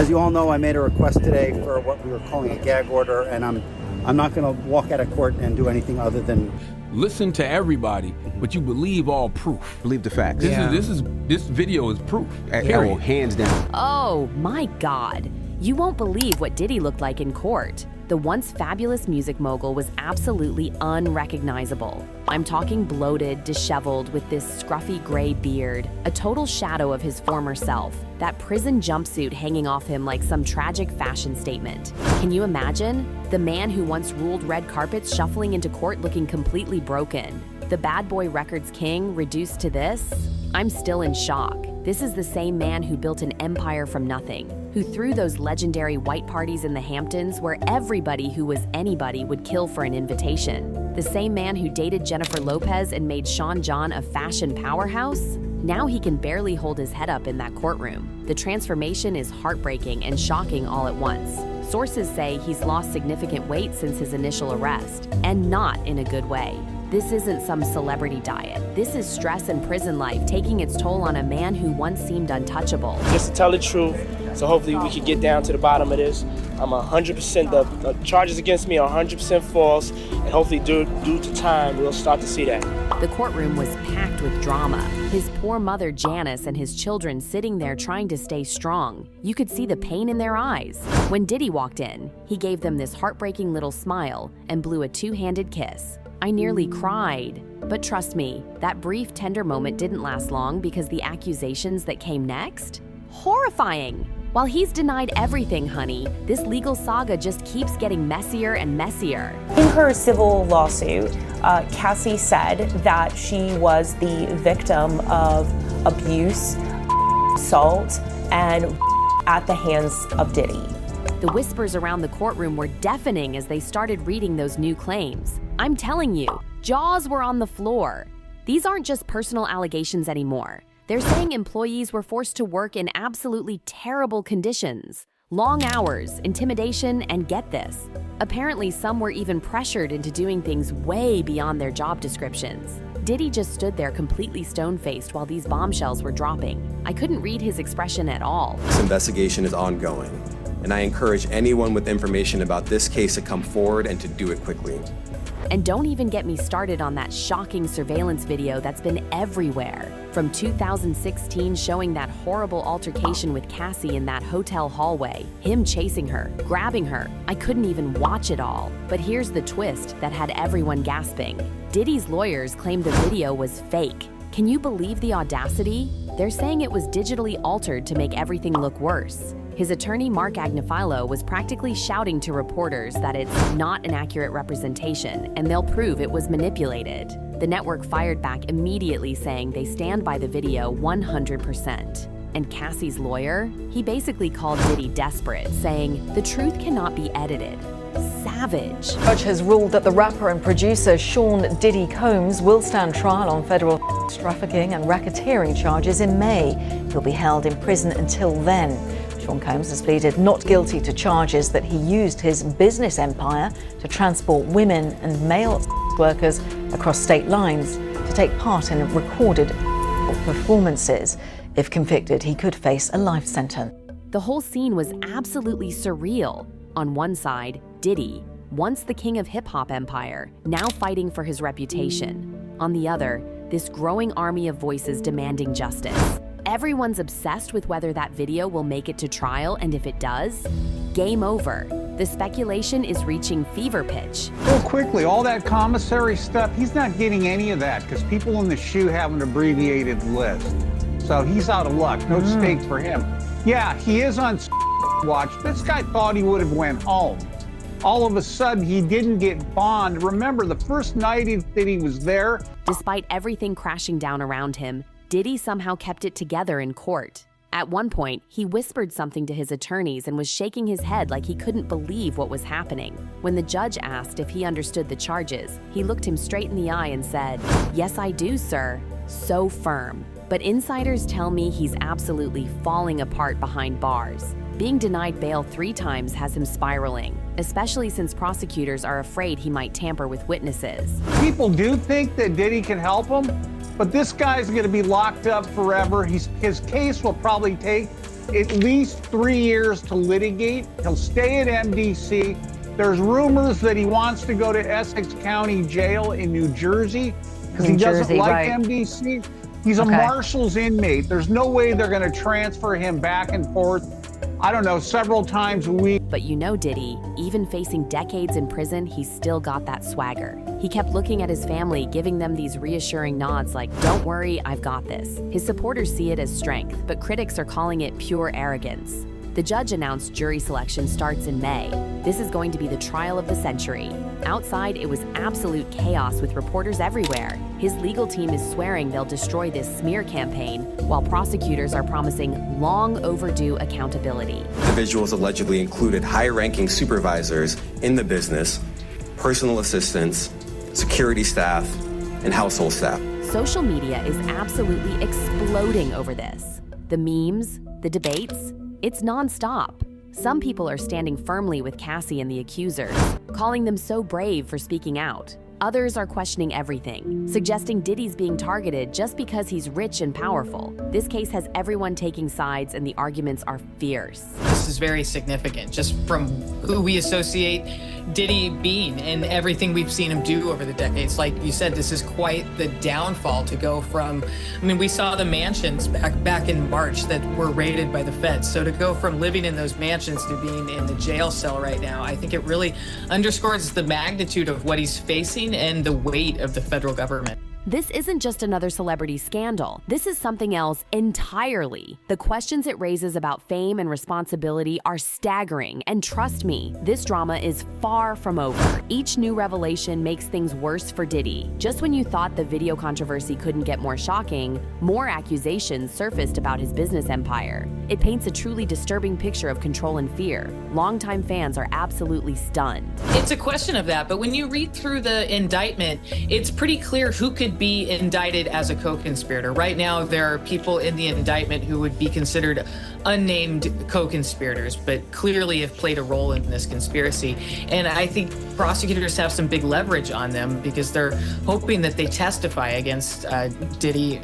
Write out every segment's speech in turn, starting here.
As you all know, I made a request today for what we were calling a gag order, and I'm not going to walk out of court and do anything other than listen to everybody, but you believe all proof. Believe the facts. This video is proof. Oh, hands down. Oh my God. You won't believe what Diddy looked like in court. The once fabulous music mogul was absolutely unrecognizable. I'm talking bloated, disheveled, with this scruffy gray beard, a total shadow of his former self, that prison jumpsuit hanging off him like some tragic fashion statement. Can you imagine? The man who once ruled red carpets shuffling into court looking completely broken. The bad boy records king reduced to this? I'm still in shock. This is the same man who built an empire from nothing, who threw those legendary white parties in the Hamptons where everybody who was anybody would kill for an invitation. The same man who dated Jennifer Lopez and made Sean John a fashion powerhouse? Now he can barely hold his head up in that courtroom. The transformation is heartbreaking and shocking all at once. Sources say he's lost significant weight since his initial arrest, and not in a good way. This isn't some celebrity diet. This is stress and prison life taking its toll on a man who once seemed untouchable. Just to tell the truth, so hopefully we can get down to the bottom of this. I'm 100%, the charges against me are 100% false, and hopefully due to time, we'll start to see that. The courtroom was packed with drama. His poor mother Janice and his children sitting there trying to stay strong. You could see the pain in their eyes. When Diddy walked in, he gave them this heartbreaking little smile and blew a two-handed kiss. I nearly cried. But trust me, that brief tender moment didn't last long because the accusations that came next? Horrifying! While he's denied everything, honey, this legal saga just keeps getting messier and messier. In her civil lawsuit, Cassie said that she was the victim of abuse, assault, and at the hands of Diddy. The whispers around the courtroom were deafening as they started reading those new claims. I'm telling you, jaws were on the floor. These aren't just personal allegations anymore. They're saying employees were forced to work in absolutely terrible conditions. Long hours, intimidation, and get this. Apparently, some were even pressured into doing things way beyond their job descriptions. Diddy just stood there completely stone-faced while these bombshells were dropping. I couldn't read his expression at all. This investigation is ongoing, and I encourage anyone with information about this case to come forward and to do it quickly. And don't even get me started on that shocking surveillance video that's been everywhere. From 2016 showing that horrible altercation with Cassie in that hotel hallway, him chasing her, grabbing her. I couldn't even watch it all. But here's the twist that had everyone gasping. Diddy's lawyers claimed the video was fake. Can you believe the audacity? They're saying it was digitally altered to make everything look worse. His attorney, Mark Agnifilo, was practically shouting to reporters that it's not an accurate representation and they'll prove it was manipulated. The network fired back immediately saying they stand by the video 100%. And Cassie's lawyer? He basically called Diddy desperate, saying, "The truth cannot be edited." Savage. The judge has ruled that the rapper and producer Sean Diddy Combs will stand trial on federal trafficking and racketeering charges in May. He'll be held in prison until then. Sean Combs has pleaded not guilty to charges that he used his business empire to transport women and male workers across state lines to take part in recorded performances. If convicted, he could face a life sentence. The whole scene was absolutely surreal. On one side, Diddy, once the king of hip-hop empire, now fighting for his reputation. On the other, this growing army of voices demanding justice. Everyone's obsessed with whether that video will make it to trial, and if it does, game over. The speculation is reaching fever pitch. Real quickly, all that commissary stuff, he's not getting any of that because people in the shoe have an abbreviated list. So he's out of luck. No stake for him. Yeah, he is on watch. This guy thought he would have went home. All of a sudden, he didn't get bond. Remember, the first night that he was there. Despite everything crashing down around him, Diddy somehow kept it together in court. At one point, he whispered something to his attorneys and was shaking his head like he couldn't believe what was happening. When the judge asked if he understood the charges, he looked him straight in the eye and said, "Yes, I do, sir." So firm. But insiders tell me he's absolutely falling apart behind bars. Being denied bail 3 times has him spiraling, especially since prosecutors are afraid he might tamper with witnesses. People do think that Diddy can help him, but this guy's going to be locked up forever. His case will probably take at least 3 years to litigate. He'll stay at MDC. There's rumors that he wants to go to Essex County Jail in New Jersey because he doesn't like MDC. He's a Marshals inmate. There's no way they're going to transfer him back and forth, I don't know, several times a week. But you know Diddy, even facing decades in prison, he's still got that swagger. He kept looking at his family, giving them these reassuring nods like, don't worry, I've got this. His supporters see it as strength, but critics are calling it pure arrogance. The judge announced jury selection starts in May. This is going to be the trial of the century. Outside, it was absolute chaos with reporters everywhere. His legal team is swearing they'll destroy this smear campaign, while prosecutors are promising long overdue accountability. The visuals allegedly included high-ranking supervisors in the business, personal assistants, security staff, and household staff. Social media is absolutely exploding over this. The memes, the debates, it's nonstop. Some people are standing firmly with Cassie and the accusers, calling them so brave for speaking out. Others are questioning everything, suggesting Diddy's being targeted just because he's rich and powerful. This case has everyone taking sides and the arguments are fierce. This is very significant, just from who we associate Diddy being and everything we've seen him do over the decades. Like you said, this is quite the downfall to go from, I mean, we saw the mansions back in March that were raided by the feds. So to go from living in those mansions to being in the jail cell right now, I think it really underscores the magnitude of what he's facing and the weight of the federal government. This isn't just another celebrity scandal. This is something else entirely. The questions it raises about fame and responsibility are staggering, and trust me, this drama is far from over. Each new revelation makes things worse for Diddy. Just when you thought the video controversy couldn't get more shocking, more accusations surfaced about his business empire. It paints a truly disturbing picture of control and fear. Longtime fans are absolutely stunned. It's a question of that, but when you read through the indictment, it's pretty clear who could be indicted as a co-conspirator. Right now, there are people in the indictment who would be considered unnamed co-conspirators, but clearly have played a role in this conspiracy. And I think prosecutors have some big leverage on them because they're hoping that they testify against Diddy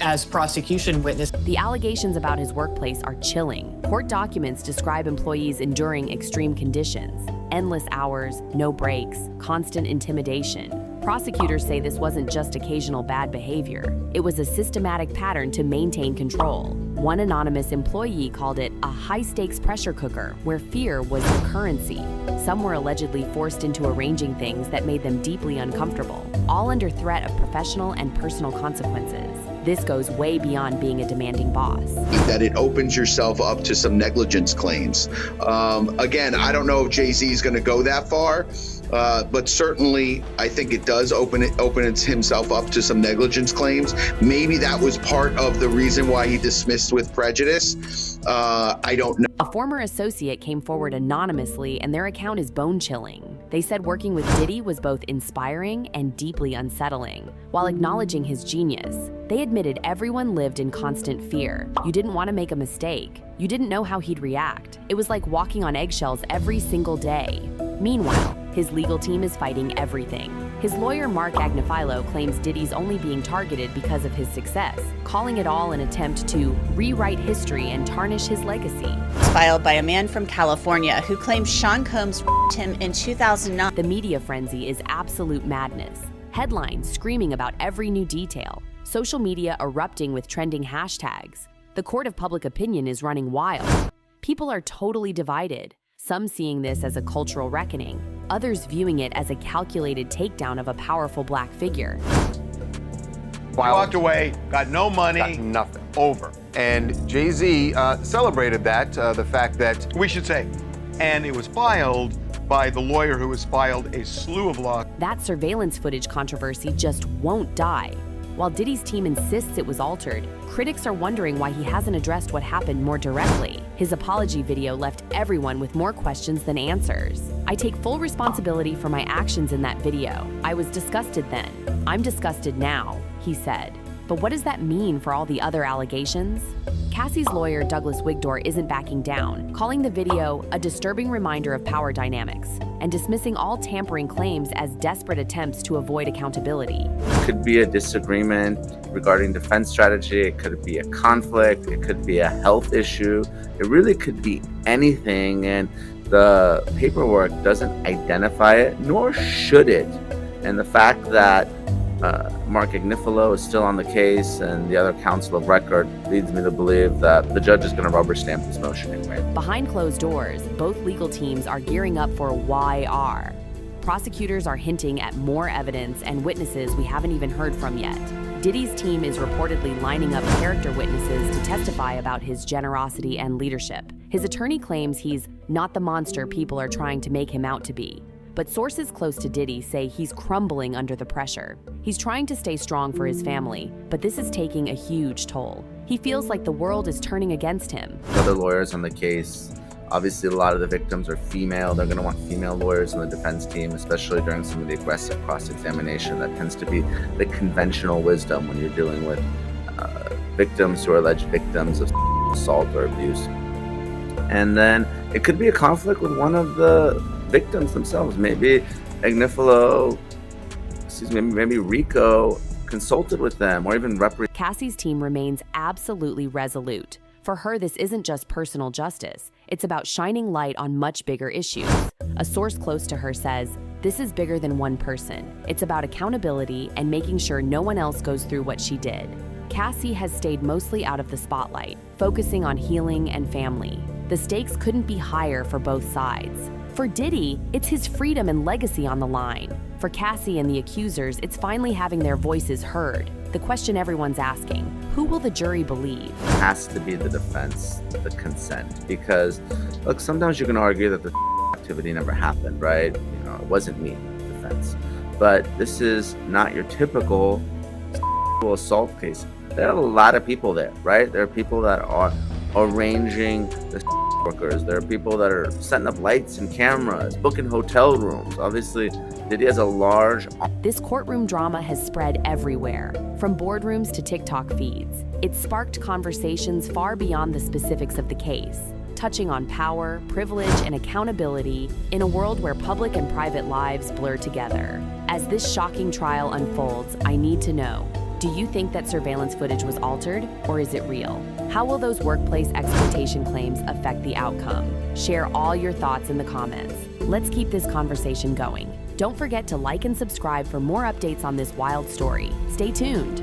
as prosecution witness. The allegations about his workplace are chilling. Court documents describe employees enduring extreme conditions, endless hours, no breaks, constant intimidation. Prosecutors say this wasn't just occasional bad behavior. It was a systematic pattern to maintain control. One anonymous employee called it a high-stakes pressure cooker where fear was the currency. Some were allegedly forced into arranging things that made them deeply uncomfortable, all under threat of professional and personal consequences. This goes way beyond being a demanding boss. That it opens yourself up to some negligence claims. Again, I don't know if Jay-Z is going to go that far, but certainly I think it does open himself up to some negligence claims. Maybe that was part of the reason why he dismissed with prejudice. I don't know. A former associate came forward anonymously, and their account is bone-chilling. They said working with Diddy was both inspiring and deeply unsettling. While acknowledging his genius, they admitted everyone lived in constant fear. You didn't want to make a mistake. You didn't know how he'd react. It was like walking on eggshells every single day. Meanwhile, his legal team is fighting everything. His lawyer, Mark Agnifilo, claims Diddy's only being targeted because of his success, calling it all an attempt to rewrite history and tarnish his legacy. It's filed by a man from California who claims Sean Combs raped him in 2009. The media frenzy is absolute madness. Headlines screaming about every new detail. Social media erupting with trending hashtags. The court of public opinion is running wild. People are totally divided. Some seeing this as a cultural reckoning, others viewing it as a calculated takedown of a powerful black figure. Walked away, got no money. Got nothing. Over. And Jay-Z celebrated that, the fact that... We should say, and it was filed by the lawyer who has filed a slew of lawsuits. That surveillance footage controversy just won't die. While Diddy's team insists it was altered, critics are wondering why he hasn't addressed what happened more directly. His apology video left everyone with more questions than answers. I take full responsibility for my actions in that video. I was disgusted then. I'm disgusted now, he said. But what does that mean for all the other allegations? Cassie's lawyer, Douglas Wigdor, isn't backing down, calling the video a disturbing reminder of power dynamics and dismissing all tampering claims as desperate attempts to avoid accountability. It could be a disagreement regarding defense strategy, it could be a conflict, it could be a health issue, it really could be anything, and the paperwork doesn't identify it, nor should it. And the fact that Mark Agnifilo is still on the case and the other counsel of record leads me to believe that the judge is going to rubber stamp this motion anyway. Behind closed doors, both legal teams are gearing up for YR. Prosecutors are hinting at more evidence and witnesses we haven't even heard from yet. Diddy's team is reportedly lining up character witnesses to testify about his generosity and leadership. His attorney claims he's not the monster people are trying to make him out to be. But sources close to Diddy say he's crumbling under the pressure. He's trying to stay strong for his family, but this is taking a huge toll. He feels like the world is turning against him. Other lawyers on the case, obviously a lot of the victims are female. They're going to want female lawyers on the defense team, especially during some of the aggressive cross-examination. That tends to be the conventional wisdom when you're dealing with victims who are alleged victims of assault or abuse. And then it could be a conflict with one of the victims themselves. Maybe maybe Rico consulted with them or even Cassie's team remains absolutely resolute. For her, this isn't just personal justice. It's about shining light on much bigger issues. A source close to her says, this is bigger than one person. It's about accountability and making sure no one else goes through what she did. Cassie has stayed mostly out of the spotlight, focusing on healing and family. The stakes couldn't be higher for both sides. For Diddy, it's his freedom and legacy on the line. For Cassie and the accusers, it's finally having their voices heard. The question everyone's asking, who will the jury believe? It has to be the defense, the consent. Because, look, sometimes you can argue that the activity never happened, right? You know, it wasn't me, defense. But this is not your typical assault case. There are a lot of people there, right? There are people that are arranging the workers. There are people that are setting up lights and cameras, booking hotel rooms. Obviously, Diddy has a large... This courtroom drama has spread everywhere, from boardrooms to TikTok feeds. It sparked conversations far beyond the specifics of the case, touching on power, privilege, and accountability in a world where public and private lives blur together. As this shocking trial unfolds, I need to know, do you think that surveillance footage was altered, or is it real? How will those workplace exploitation claims affect the outcome? Share all your thoughts in the comments. Let's keep this conversation going. Don't forget to like and subscribe for more updates on this wild story. Stay tuned.